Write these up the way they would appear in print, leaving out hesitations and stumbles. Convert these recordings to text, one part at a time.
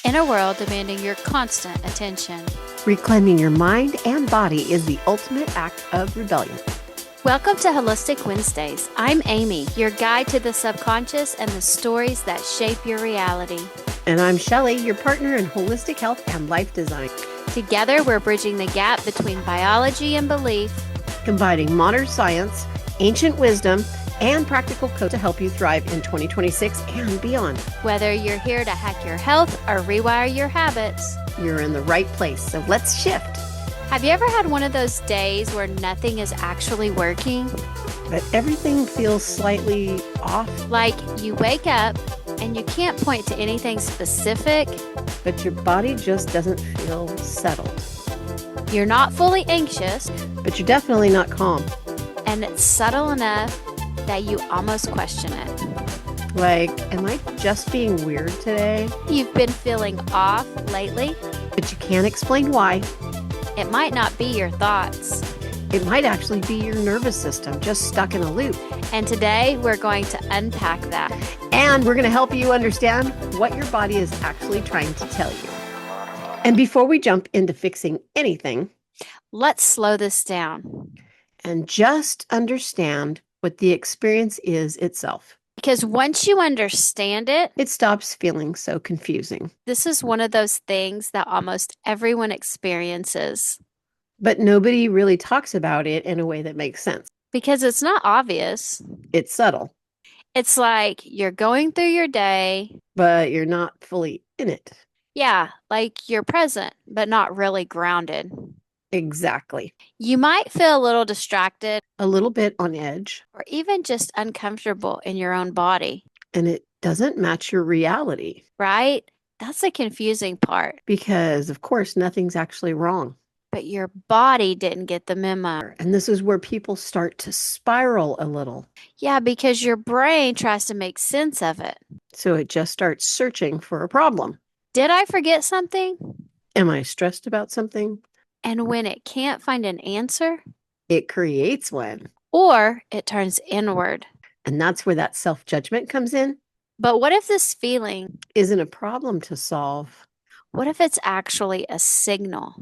in a world demanding your constant attention. Reclaiming your mind and body is the ultimate act of rebellion. Welcome to Wholistic Wednesdays. I'm Amy, your guide to the subconscious and the stories that shape your reality. And I'm Shelly, your partner in holistic health and life design. Together, we're bridging the gap between biology and belief, combining modern science, ancient wisdom, and practical code to help you thrive in 2026 and beyond. Whether you're here to hack your health or rewire your habits, you're in the right place, so let's shift. Have you ever had one of those days where nothing is actually working? But everything feels slightly off. Like you wake up and you can't point to anything specific, but your body just doesn't feel settled. You're not fully anxious, but you're definitely not calm. And it's subtle enough that you almost question it. Like, am I just being weird today? You've been feeling off lately, but you can't explain why. It might not be your thoughts. It might actually be your nervous system just stuck in a loop. And today we're going to unpack that. And we're going to help you understand what your body is actually trying to tell you. And before we jump into fixing anything, let's slow this down and just understand what the experience is itself. Because once you understand it, it stops feeling so confusing. This is one of those things that almost everyone experiences. But nobody really talks about it in a way that makes sense. Because it's not obvious. It's subtle. It's like you're going through your day, but you're not fully in it. Yeah, like you're present, but not really grounded. Exactly. You might feel a little distracted, a little bit on edge, or even just uncomfortable in your own body. And it doesn't match your reality. Right? That's the confusing part. Because, of course, nothing's actually wrong. But your body didn't get the memo. And this is where people start to spiral a little. Yeah, because your brain tries to make sense of it. So it just starts searching for a problem. Did I forget something? Am I stressed about something? And when it can't find an answer, it creates one. Or it turns inward. And that's where that self-judgment comes in. But what if this feeling isn't a problem to solve? What if it's actually a signal?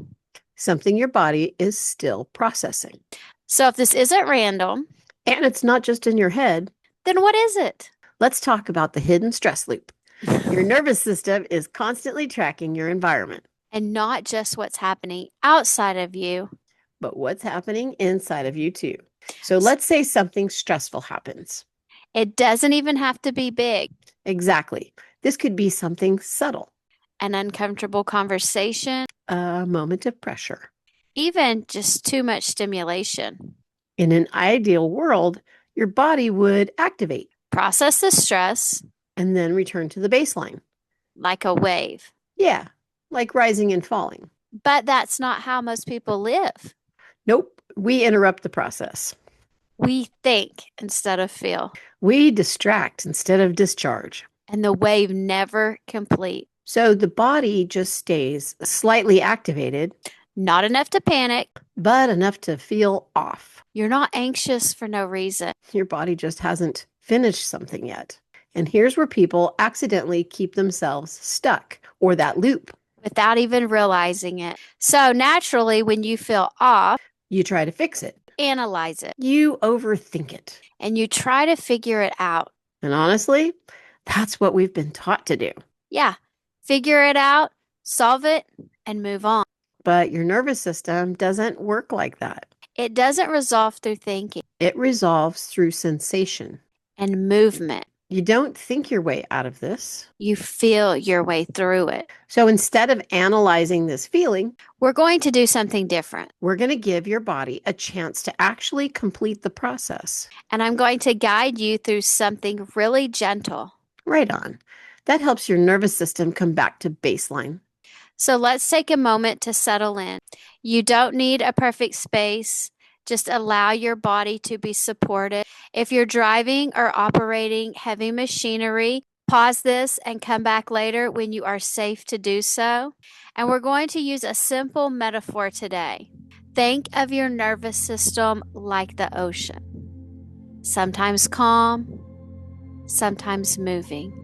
Something your body is still processing. So if this isn't random, and it's not just in your head, then what is it? Let's talk about the hidden stress loop. Your nervous system is constantly tracking your environment. And not just what's happening outside of you, but what's happening inside of you too. So let's say something stressful happens. It doesn't even have to be big. Exactly. This could be something subtle. An uncomfortable conversation. A moment of pressure. Even just too much stimulation. In an ideal world, your body would activate. Process the stress. And then return to the baseline. Like a wave. Yeah, like rising and falling. But that's not how most people live. Nope, we interrupt the process. We think instead of feel. We distract instead of discharge. And the wave never complete. So the body just stays slightly activated. Not enough to panic. But enough to feel off. You're not anxious for no reason. Your body just hasn't finished something yet. And here's where people accidentally keep themselves stuck, or that loop. Without even realizing it. So naturally, when you feel off, you try to fix it. Analyze it. You overthink it. And you try to figure it out. And honestly, that's what we've been taught to do. Yeah. Figure it out, solve it, and move on. But your nervous system doesn't work like that. It doesn't resolve through thinking. It resolves through sensation. And movement. You don't think your way out of this. You feel your way through it. So instead of analyzing this feeling, we're going to do something different. We're going to give your body a chance to actually complete the process. And I'm going to guide you through something really gentle. Right on. That helps your nervous system come back to baseline. So let's take a moment to settle in. You don't need a perfect space. Just allow your body to be supported. If you're driving or operating heavy machinery, pause this and come back later when you are safe to do so. And we're going to use a simple metaphor today. Think of your nervous system like the ocean. Sometimes calm, sometimes moving.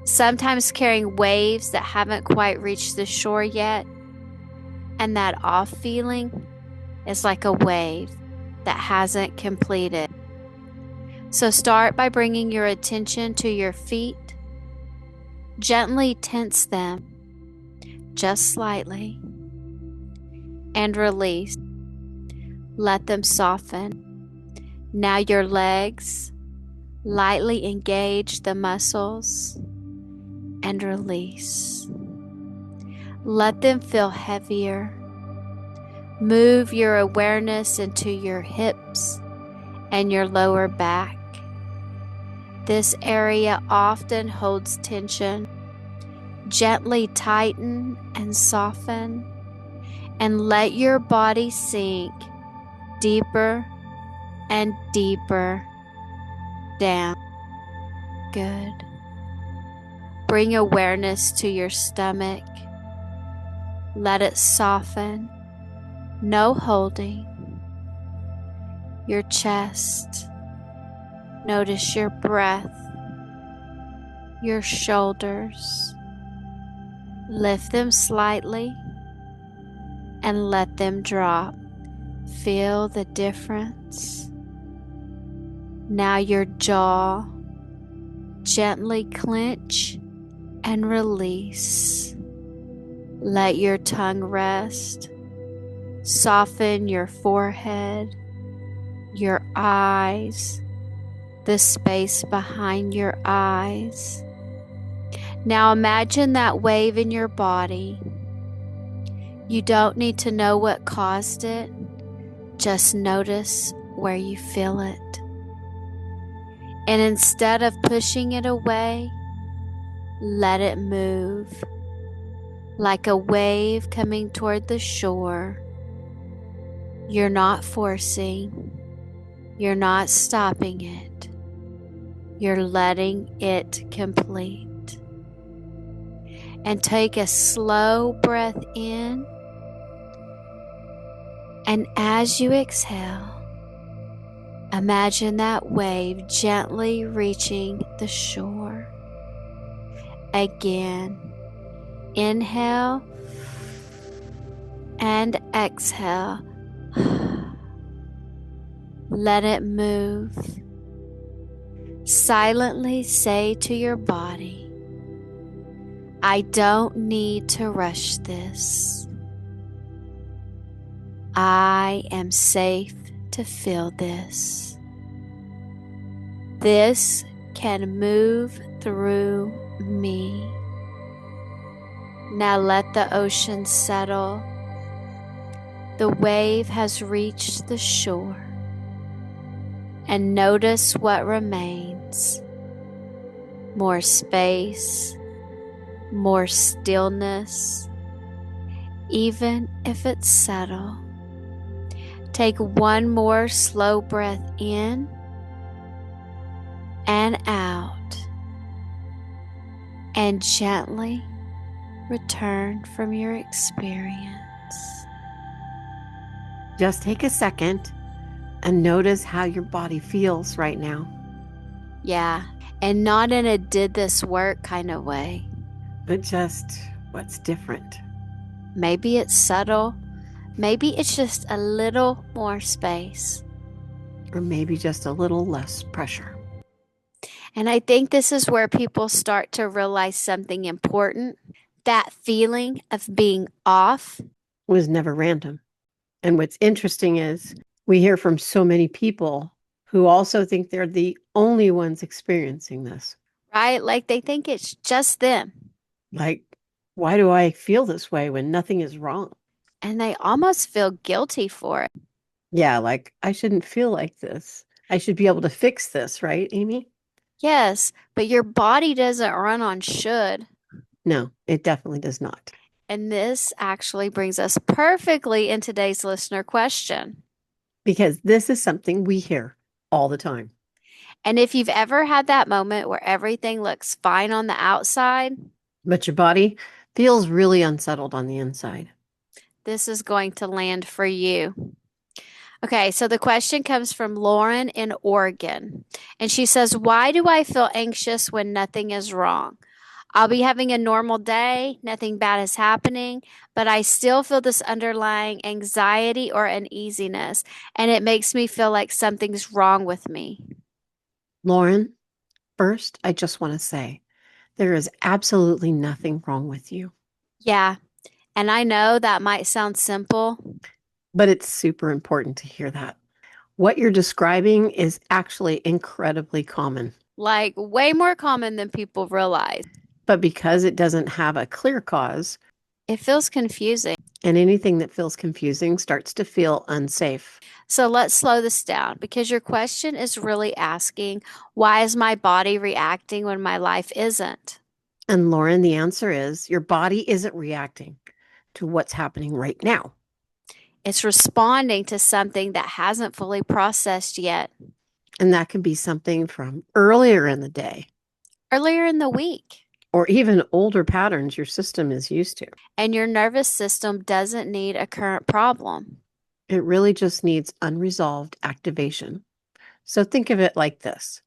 sometimes carrying waves that haven't quite reached the shore yet. And that off feeling is like a wave that hasn't completed. So start by bringing your attention to your feet. Gently tense them, just slightly, and release. Let them soften. Now your legs, lightly engage the muscles and release. Let them feel heavier. Move your awareness into your hips and your lower back. This area often holds tension. Gently tighten and soften, and let your body sink deeper and deeper down. Good. Bring awareness to your stomach. Let it soften. No holding. Your chest. Notice your breath. Your shoulders. Lift them slightly and let them drop. Feel the difference. Now your jaw. Gently clench and release. Let your tongue rest. Soften your forehead, your eyes, the space behind your eyes. Now imagine that wave in your body. You don't need to know what caused it. Just notice where you feel it. And instead of pushing it away, let it move. Like a wave coming toward the shore. You're not forcing. You're not stopping it. You're letting it complete. And take a slow breath in. And as you exhale, imagine that wave gently reaching the shore. Again, inhale and exhale. Let it move. Silently say to your body, I don't need to rush this. I am safe to feel this. This can move through me. Now let the ocean settle. The wave has reached the shore. And notice what remains. More space, more stillness, even if it's subtle. Take one more slow breath in and out, and gently return from your experience. Just take a second and notice how your body feels right now. Yeah, and not in a did this work kind of way. But just what's different? Maybe it's subtle. Maybe it's just a little more space. Or maybe just a little less pressure. And I think this is where people start to realize something important. That feeling of being off Was never random. And what's interesting is we hear from so many people who also think they're the only ones experiencing this. right? Like they think it's just them. Like, why do I feel this way when nothing is wrong? And they almost feel guilty for it. Yeah, like I shouldn't feel like this. I should be able to fix this, right, Amy? Yes, but your body doesn't run on should. No, it definitely does not. And this actually brings us perfectly in today's listener question. Because this is something we hear all the time. And if you've ever had that moment where everything looks fine on the outside, But your body feels really unsettled on the inside. this is going to land for you. Okay, so the question comes from Lauren in Oregon. And she says, why do I feel anxious when nothing is wrong? I'll be having a normal day, nothing bad is happening, but I still feel this underlying anxiety or uneasiness, and it makes me feel like something's wrong with me. Lauren, first, I just want to say there is absolutely nothing wrong with you, Yeah, and I know that might sound simple, but it's super important to hear that. What you're describing is actually incredibly common, like way more common than people realize. but because it doesn't have a clear cause, It feels confusing. and anything that feels confusing starts to feel unsafe. So let's slow this down because your question is really asking, why is my body reacting when my life isn't? And Lauren, the answer is your body isn't reacting to what's happening right now. It's responding to something that hasn't fully processed yet. And that can be something from earlier in the day Earlier in the week. or even older patterns your system is used to. And your nervous system doesn't need a current problem. It really just needs unresolved activation. So think of it like this.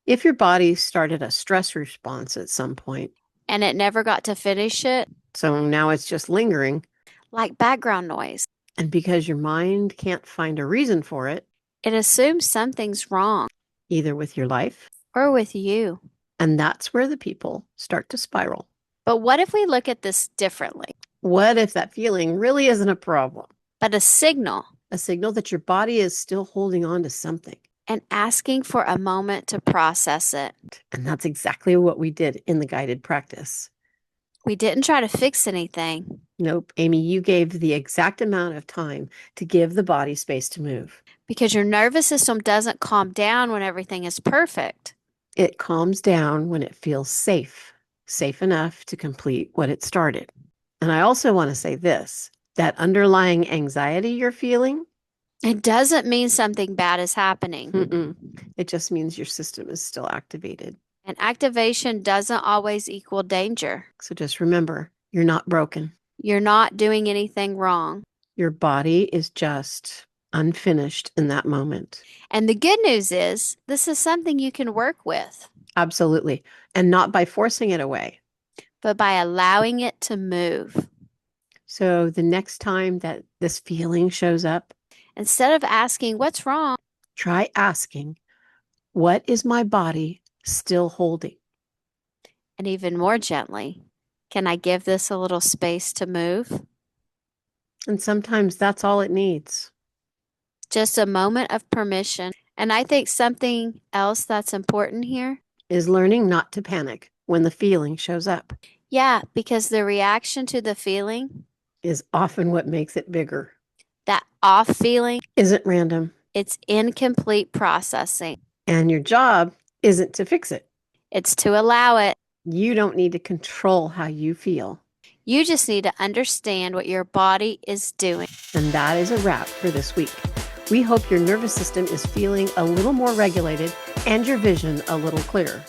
If your body started a stress response at some point, And it never got to finish it, so now it's just lingering, like background noise. and because your mind can't find a reason for it, It assumes something's wrong either with your life, or with you. and that's where the people start to spiral. But what if we look at this differently? What if that feeling really isn't a problem? But a signal A signal that your body is still holding on to something. and asking for a moment to process it. And that's exactly what we did in the guided practice. We didn't try to fix anything Nope, Amy, you gave the exact amount of time to give the body space to move. because your nervous system doesn't calm down when everything is perfect. It calms down when it feels safe, safe enough to complete what it started. And I also want to say this, that underlying anxiety you're feeling, It doesn't mean something bad is happening. it just means your system is still activated. And activation doesn't always equal danger. So just remember, you're not broken. You're not doing anything wrong. Your body is just unfinished in that moment. And the good news is, this is something you can work with, Absolutely. And not by forcing it away. but by allowing it to move. So the next time that this feeling shows up, Instead of asking, what's wrong? try asking, what is my body still holding? And even more gently, can I give this a little space to move? And sometimes that's all it needs. Just a moment of permission. And I think something else that's important here. Is learning not to panic when the feeling shows up. Yeah, because the reaction to the feeling, Is often what makes it bigger. that off feeling, Isn't random. it's incomplete processing. And your job isn't to fix it. It's to allow it. You don't need to control how you feel. You just need to understand what your body is doing. And that is a wrap for this week. We hope your nervous system is feeling a little more regulated and your vision a little clearer.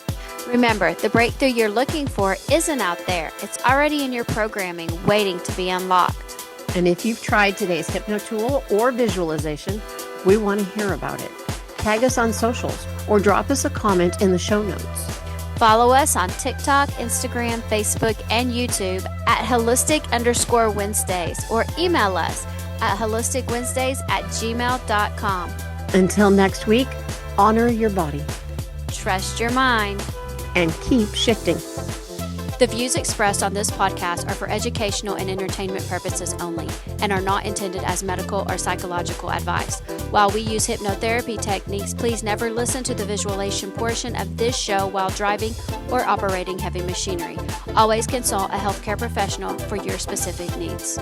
Remember, the breakthrough you're looking for isn't out there. It's already in your programming, waiting to be unlocked. And if you've tried today's Hypno Tool or visualization, we want to hear about it. Tag us on socials or drop us a comment in the show notes. Follow us on TikTok, Instagram, Facebook, and YouTube at Holistic_Wednesdays or email us at holisticwednesdays@gmail.com. Until next week, honor your body Trust your mind. and keep shifting. The views expressed on this podcast are for educational and entertainment purposes only and are not intended as medical or psychological advice. While we use hypnotherapy techniques, please never listen to the visualization portion of this show while driving or operating heavy machinery. Always consult a healthcare professional for your specific needs.